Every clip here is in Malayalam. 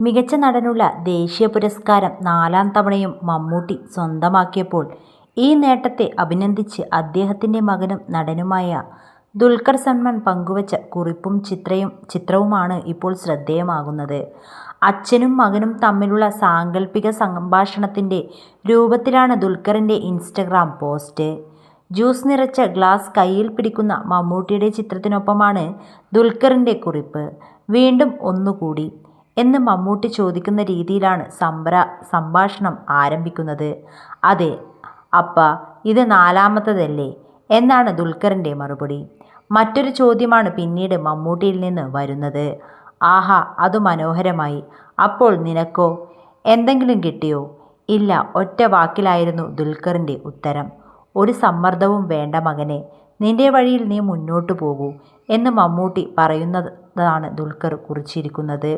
മികച്ച നടനുള്ള ദേശീയ പുരസ്കാരം 4ാം തവണയും മമ്മൂട്ടി സ്വന്തമാക്കിയപ്പോൾ ഈ നേട്ടത്തെ അഭിനന്ദിച്ച് അദ്ദേഹത്തിൻ്റെ മകനും നടനുമായ ദുൽഖർ സൽമാൻ പങ്കുവച്ച കുറിപ്പും ചിത്രവുമാണ് ഇപ്പോൾ ശ്രദ്ധേയമാകുന്നത്. അച്ഛനും മകനും തമ്മിലുള്ള സാങ്കല്പിക സംഭാഷണത്തിൻ്റെ രൂപത്തിലാണ് ദുൽഖറിൻ്റെ ഇൻസ്റ്റഗ്രാം പോസ്റ്റ്. ജ്യൂസ് നിറച്ച ഗ്ലാസ് കയ്യിൽ പിടിക്കുന്ന മമ്മൂട്ടിയുടെ ചിത്രത്തിനൊപ്പമാണ് ദുൽഖറിൻ്റെ കുറിപ്പ്. "വീണ്ടും ഒന്നുകൂടി" എന്ന് മമ്മൂട്ടി ചോദിക്കുന്ന രീതിയിലാണ് സംഭാഷണം ആരംഭിക്കുന്നത്. "അതെ അപ്പാ, ഇത് 4ാമത്തേതല്ലേ" എന്നാണ് ദുൽഖറിൻ്റെ മറുപടി. മറ്റൊരു ചോദ്യമാണ് പിന്നീട് മമ്മൂട്ടിയിൽ നിന്ന് വരുന്നത്. "ആഹാ, അതു മനോഹരമായി. അപ്പോൾ നിനക്കോ? എന്തെങ്കിലും കിട്ടിയോ?" "ഇല്ല" ഒറ്റ വാക്കിലായിരുന്നു ദുൽഖറിൻ്റെ ഉത്തരം. "ഒരു സമ്മർദ്ദവും വേണ്ട മകനേ, നിന്റെ വഴിയിൽ നീ മുന്നോട്ടു പോകൂ" എന്ന് മമ്മൂട്ടി പറയുന്നതാണ് ദുൽഖർ കുറിച്ചിരിക്കുന്നത്.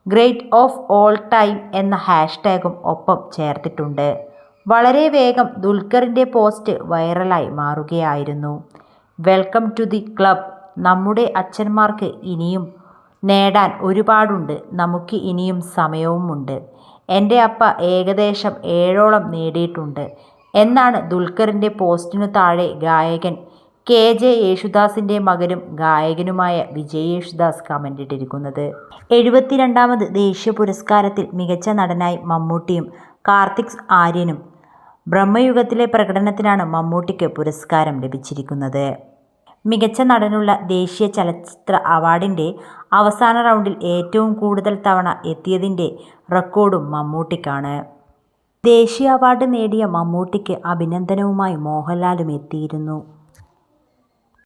ഗ്രേറ്റ് ഓഫ് ഓൾ ടൈം എന്ന ഹാഷ്ടാഗും ഒപ്പം ചേർത്തിട്ടുണ്ട്. വളരെ വേഗം ദുൽഖറിൻ്റെ പോസ്റ്റ് വൈറലായി മാറുകയായിരുന്നു. "Welcome to the club. നമ്മുടെ അച്ഛന്മാർക്ക് ഇനിയും നേടാൻ ഒരുപാടുണ്ട്. നമുക്ക് ഇനിയും സമയവുമുണ്ട്. എൻ്റെ അപ്പ ഏകദേശം 7ഓളം നേടിയിട്ടുണ്ട്" എന്നാണ് ദുൽഖറിൻ്റെ പോസ്റ്റിനു താഴെ ഗായകൻ കെ.ജെ. യേശുദാസിൻ്റെ മകനും ഗായകനുമായ വിജയ് യേശുദാസ് കമന്റിട്ടിരിക്കുന്നത്. 72ാമത് ദേശീയ പുരസ്കാരത്തിൽ മികച്ച നടനായി മമ്മൂട്ടിയും കാർത്തിക് ആര്യനും. ബ്രഹ്മയുഗത്തിലെ പ്രകടനത്തിനാണ് മമ്മൂട്ടിക്ക് പുരസ്കാരം ലഭിച്ചിരിക്കുന്നത്. മികച്ച നടനുള്ള ദേശീയ ചലച്ചിത്ര അവാർഡിൻ്റെ അവസാന റൗണ്ടിൽ ഏറ്റവും കൂടുതൽ തവണ എത്തിയതിൻ്റെ റെക്കോർഡും മമ്മൂട്ടിക്കാണ്. ദേശീയ അവാർഡ് നേടിയ മമ്മൂട്ടിക്ക് അഭിനന്ദനവുമായി മോഹൻലാലും എത്തിയിരുന്നു.